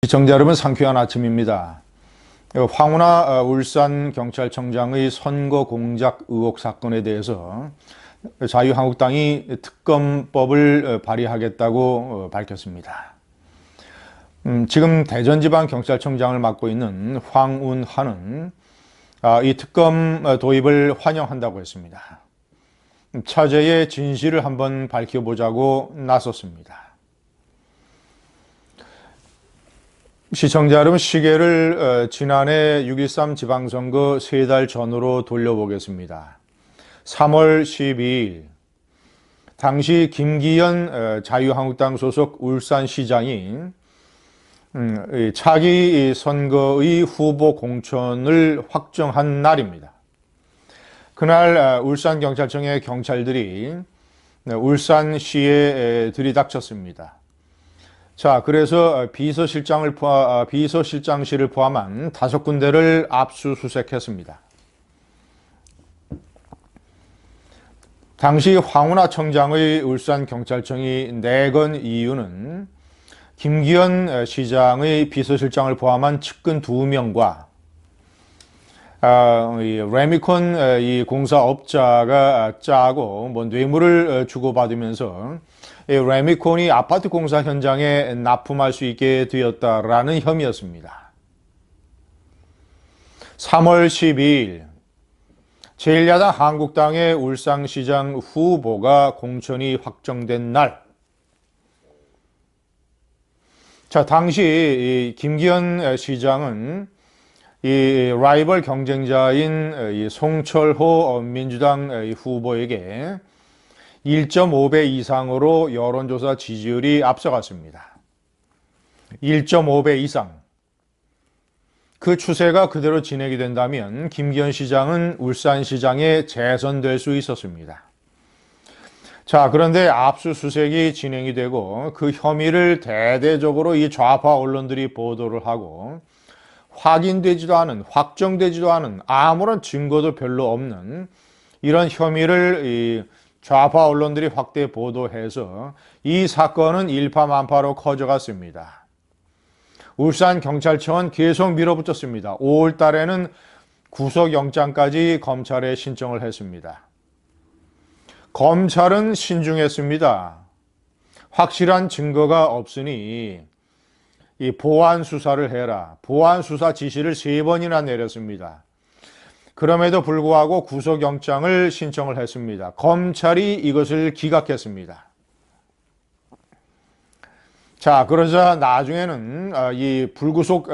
시청자 여러분, 상쾌한 아침입니다. 황운하 울산경찰청장의 선거 공작 의혹 사건에 대해서 자유한국당이 특검법을 발의하겠다고 밝혔습니다. 지금 대전지방경찰청장을 맡고 있는 황운하는 이 특검 도입을 환영한다고 했습니다. 차제의 진실을 한번 밝혀보자고 나섰습니다. 시청자 여러분, 시계를 지난해 6.13 지방선거 3달 전으로 돌려보겠습니다. 3월 12일 당시 김기현 자유한국당 소속 울산시장이 차기 선거의 후보 공천을 확정한 날입니다. 그날 울산경찰청의 경찰들이 울산시에 들이닥쳤습니다. 자, 그래서 비서실장실을 포함한 5군데를 압수수색했습니다. 당시 황운하 청장의 울산경찰청이 내건 이유는 김기현 시장의 비서실장을 포함한 측근 2명과 레미콘 이 공사업자가 짜고 뇌물을 주고받으면서 레미콘이 아파트 공사 현장에 납품할 수 있게 되었다라는 혐의였습니다. 3월 12일 제1야당 한국당의 울산시장 후보가 공천이 확정된 날, 자, 당시 김기현 시장은 이 라이벌 경쟁자인 송철호 민주당 후보에게 1.5배 이상으로 여론조사 지지율이 앞서갔습니다. 1.5배 이상. 그 추세가 그대로 진행이 된다면 김기현 시장은 울산시장에 재선될 수 있었습니다. 자, 그런데 압수수색이 진행이 되고 그 혐의를 대대적으로 이 좌파 언론들이 보도를 하고 확인되지도 않은, 확정되지도 않은, 아무런 증거도 별로 없는 이런 혐의를 좌파 언론들이 확대 보도해서 이 사건은 일파만파로 커져갔습니다. 울산경찰청은 계속 밀어붙였습니다. 5월 달에는 구속영장까지 검찰에 신청을 했습니다. 검찰은 신중했습니다. 확실한 증거가 없으니 이 보완 수사를 해라. 보완 수사 지시를 3번이나 내렸습니다. 그럼에도 불구하고 구속영장을 신청을 했습니다. 검찰이 이것을 기각했습니다. 자, 그러자 나중에는 이 불구속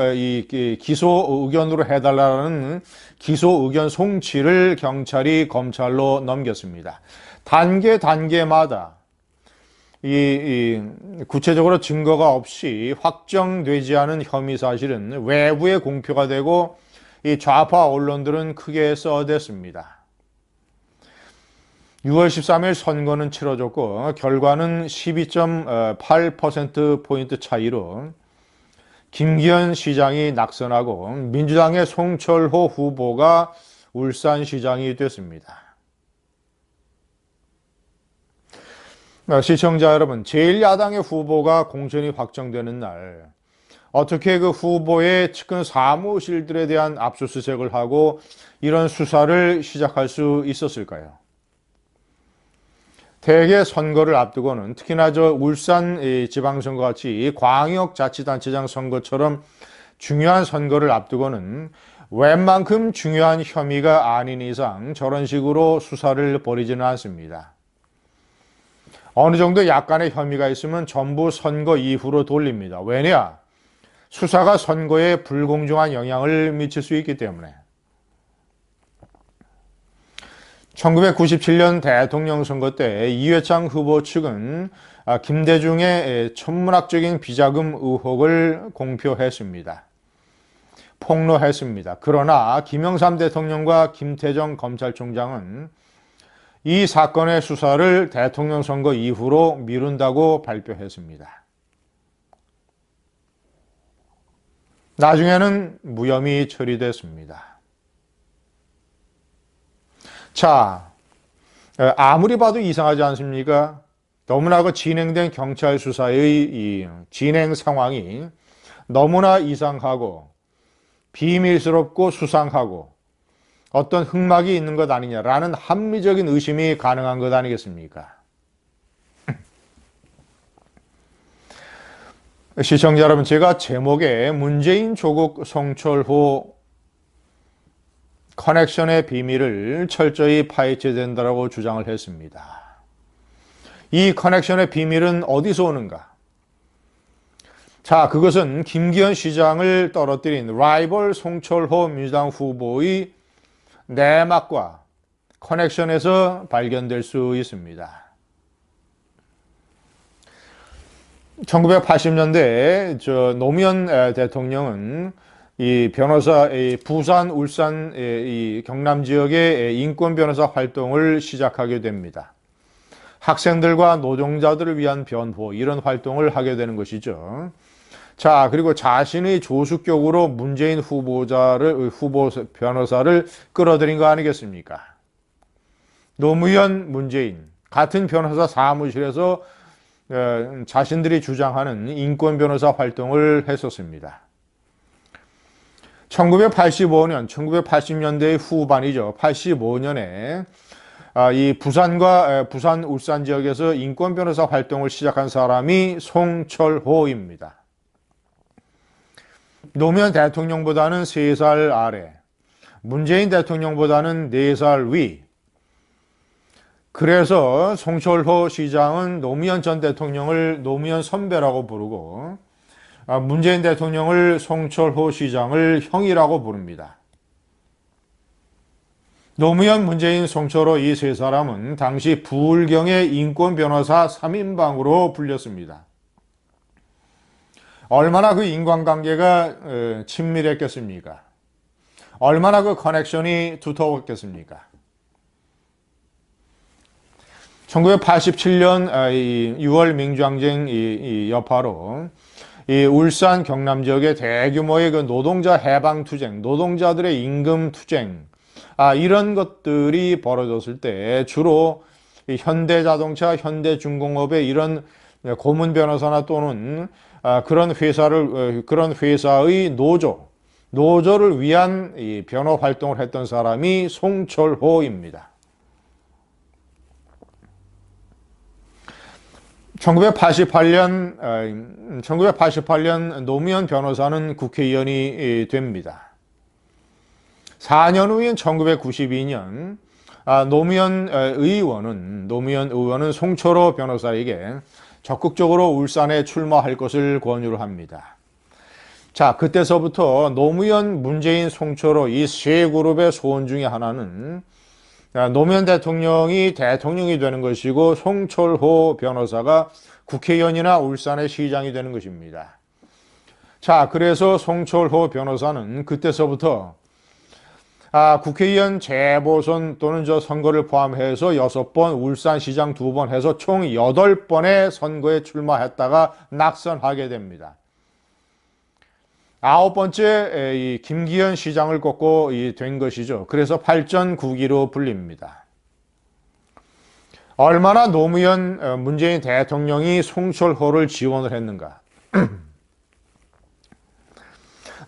기소 의견으로 해달라는 기소 의견 송치를 경찰이 검찰로 넘겼습니다. 단계마다 구체적으로 증거가 없이 확정되지 않은 혐의 사실은 외부에 공표가 되고 이 좌파 언론들은 크게 써댔습니다. 6월 13일 선거는 치러졌고 결과는 12.8%포인트 차이로 김기현 시장이 낙선하고 민주당의 송철호 후보가 울산시장이 됐습니다. 시청자 여러분, 제1야당의 후보가 공천이 확정되는 날 어떻게 그 후보의 측근 사무실들에 대한 압수수색을 하고 이런 수사를 시작할 수 있었을까요? 대개 선거를 앞두고는 특히나 울산 지방선거 같이 광역자치단체장 선거처럼 중요한 선거를 앞두고는 웬만큼 중요한 혐의가 아닌 이상 저런 식으로 수사를 벌이지는 않습니다. 어느 정도 약간의 혐의가 있으면 전부 선거 이후로 돌립니다. 왜냐? 수사가 선거에 불공정한 영향을 미칠 수 있기 때문에. 1997년 대통령 선거 때 이회창 후보 측은 김대중의 천문학적인 비자금 의혹을 공표했습니다. 폭로했습니다. 그러나 김영삼 대통령과 김태정 검찰총장은 이 사건의 수사를 대통령 선거 이후로 미룬다고 발표했습니다. 나중에는 무혐의 처리됐습니다. 자, 아무리 봐도 이상하지 않습니까? 너무나 그 진행된 경찰 수사의 이 진행 상황이 너무나 이상하고 비밀스럽고 수상하고 어떤 흑막이 있는 것 아니냐라는 합리적인 의심이 가능한 것 아니겠습니까? 시청자 여러분, 제가 제목에 문재인 조국 송철호 커넥션의 비밀을 철저히 파헤쳐야 된다고 주장을 했습니다. 이 커넥션의 비밀은 어디서 오는가? 자, 그것은 김기현 시장을 떨어뜨린 라이벌 송철호 민주당 후보의 내막과 커넥션에서 발견될 수 있습니다. 1980년대 노무현 대통령은 이 변호사, 부산, 울산, 이 경남 지역의 인권 변호사 활동을 시작하게 됩니다. 학생들과 노동자들을 위한 변호, 이런 활동을 하게 되는 것이죠. 자, 그리고 자신의 조숙격으로 문재인 후보 변호사를 끌어들인 거 아니겠습니까? 노무현, 문재인 같은 변호사 사무실에서 자신들이 주장하는 인권 변호사 활동을 했었습니다. 1985년, 1980년대 후반이죠. 85년에 이 부산, 울산 지역에서 인권 변호사 활동을 시작한 사람이 송철호입니다. 노무현 대통령보다는 3살 아래, 문재인 대통령보다는 4살 위. 그래서 송철호 시장은 노무현 전 대통령을 노무현 선배라고 부르고 문재인 대통령을 송철호 시장을 형이라고 부릅니다. 노무현, 문재인, 송철호 이 3사람은 당시 부울경의 인권 변호사 3인방으로 불렸습니다. 얼마나 그 인간관계가 친밀했겠습니까? 얼마나 그 커넥션이 두터웠겠습니까? 1987년 6월 민주항쟁 여파로 이 울산 경남 지역의 대규모의 그 노동자 해방 투쟁, 노동자들의 임금 투쟁, 이런 것들이 벌어졌을 때 주로 현대자동차, 현대중공업의 이런 고문 변호사나 또는 그런 회사의 노조를 위한 이 변호 활동을 했던 사람이 송철호입니다. 1988년 노무현 변호사는 국회의원이 됩니다. 4년 후인 1992년 노무현 의원은 송철호 변호사에게 적극적으로 울산에 출마할 것을 권유를 합니다. 자, 그때서부터 노무현, 문재인, 송철호 이 세 그룹의 소원 중에 하나는 노무현 대통령이 대통령이 되는 것이고 송철호 변호사가 국회의원이나 울산의 시장이 되는 것입니다. 자, 그래서 송철호 변호사는 그때서부터 국회의원 재보선 또는 선거를 포함해서 6번, 울산시장 2번 해서 총 8번의 선거에 출마했다가 낙선하게 됩니다. 9번째 이 김기현 시장을 꺾고 된 것이죠. 그래서 팔전국기로 불립니다. 얼마나 노무현, 문재인 대통령이 송철호를 지원을 했는가.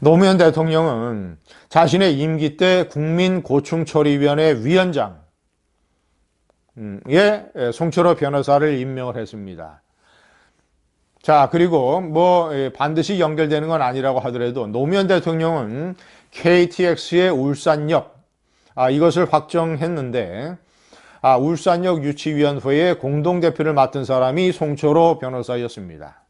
노무현 대통령은 자신의 임기 때 국민고충처리위원회 위원장에 송철호 변호사를 임명을 했습니다. 자, 그리고 반드시 연결되는 건 아니라고 하더라도 노무현 대통령은 KTX의 울산역 이것을 확정했는데 울산역 유치위원회의 공동대표를 맡은 사람이 송철호 변호사였습니다.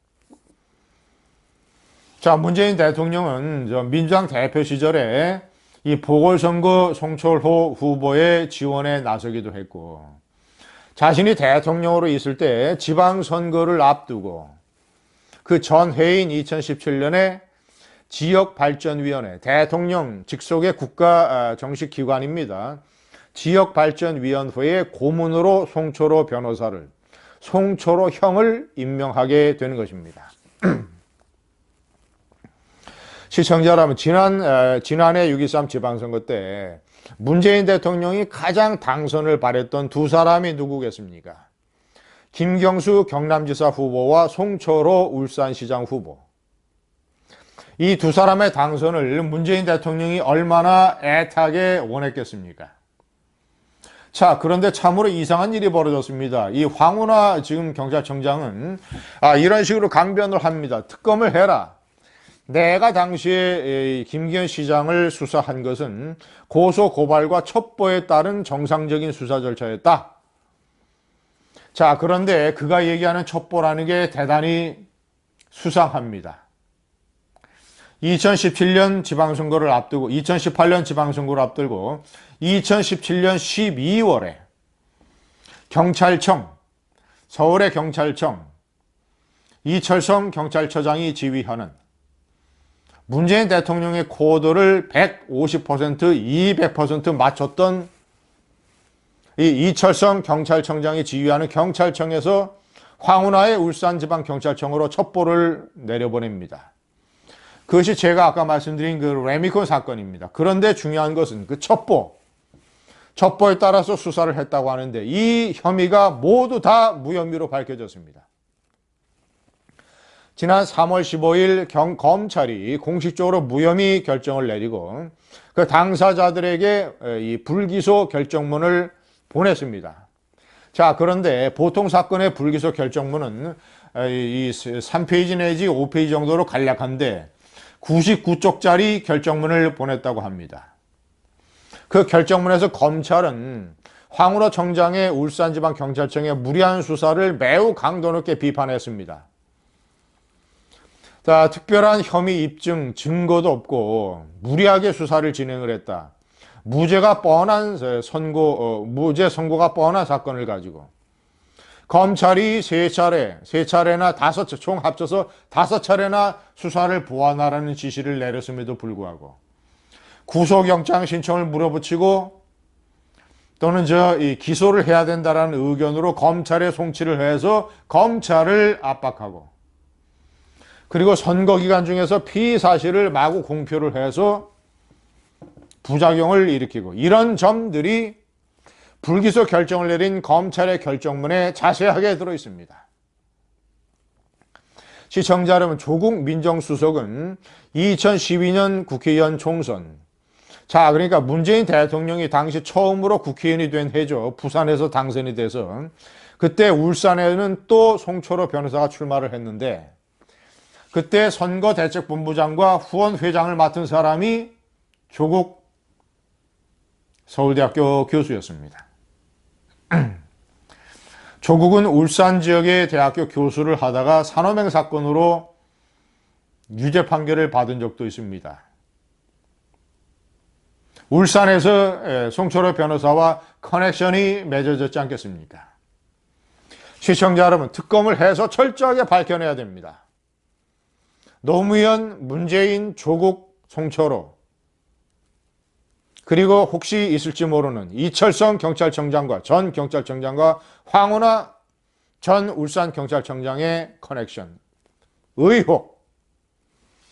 자, 문재인 대통령은 민주당 대표 시절에 이 보궐선거 송철호 후보의 지원에 나서기도 했고 자신이 대통령으로 있을 때 지방선거를 앞두고 그 전해인 2017년에 지역발전위원회, 대통령 직속의 국가 정식 기관입니다. 지역발전위원회의 고문으로 송철호 변호사를, 송철호 형을 임명하게 되는 것입니다. 시청자 여러분, 지난해 6.23 지방선거 때 문재인 대통령이 가장 당선을 바랬던 두 사람이 누구겠습니까? 김경수 경남지사 후보와 송철호 울산시장 후보. 이 두 사람의 당선을 문재인 대통령이 얼마나 애타게 원했겠습니까? 자, 그런데 참으로 이상한 일이 벌어졌습니다. 이 황운하 지금 경찰청장은 이런 식으로 강변을 합니다. 특검을 해라. 내가 당시에 김기현 시장을 수사한 것은 고소 고발과 첩보에 따른 정상적인 수사 절차였다. 자, 그런데 그가 얘기하는 첩보라는 게 대단히 수상합니다. 2017년 지방선거를 앞두고 2018년 지방선거를 앞두고 2017년 12월에 경찰청, 서울의 경찰청, 이철성 경찰처장이 지휘하는 문재인 대통령의 코드를 150%, 200% 맞췄던 이 이철성 경찰청장이 지휘하는 경찰청에서 황운하의 울산지방경찰청으로 첩보를 내려보냅니다. 그것이 제가 아까 말씀드린 그 레미콘 사건입니다. 그런데 중요한 것은 그 첩보에 따라서 수사를 했다고 하는데 이 혐의가 모두 다 무혐의로 밝혀졌습니다. 지난 3월 15일 검찰이 공식적으로 무혐의 결정을 내리고 그 당사자들에게 이 불기소 결정문을 보냈습니다. 자, 그런데 보통 사건의 불기소 결정문은 이 3페이지 내지 5페이지 정도로 간략한데 99쪽짜리 결정문을 보냈다고 합니다. 그 결정문에서 검찰은 황운하 청장의 울산지방경찰청의 무리한 수사를 매우 강도 높게 비판했습니다. 자, 특별한 혐의 입증, 증거도 없고 무리하게 수사를 진행을 했다. 무죄 선고가 뻔한 사건을 가지고 검찰이 세 차례나 총 합쳐서 5차례나 수사를 보완하라는 지시를 내렸음에도 불구하고 구속영장 신청을 물어붙이고 또는 기소를 해야 된다는 의견으로 검찰에 송치를 해서 검찰을 압박하고 그리고 선거 기간 중에서 피의 사실을 마구 공표를 해서 부작용을 일으키고 이런 점들이 불기소 결정을 내린 검찰의 결정문에 자세하게 들어있습니다. 시청자 여러분, 조국 민정수석은 2012년 국회의원 총선, 자, 그러니까 문재인 대통령이 당시 처음으로 국회의원이 된 해죠. 부산에서 당선이 돼서 그때 울산에는 또 송철호 변호사가 출마를 했는데 그때 선거대책본부장과 후원회장을 맡은 사람이 조국 서울대학교 교수였습니다. 조국은 울산 지역의 대학교 교수를 하다가 산호맹 사건으로 유죄 판결을 받은 적도 있습니다. 울산에서 송철호 변호사와 커넥션이 맺어졌지 않겠습니까? 시청자 여러분, 특검을 해서 철저하게 밝혀내야 됩니다. 노무현, 문재인, 조국, 송철호 그리고 혹시 있을지 모르는 이철성 경찰청장과 전 경찰청장과 황운하 전 울산경찰청장의 커넥션, 의혹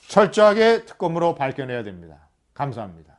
철저하게 특검으로 밝혀내야 됩니다. 감사합니다.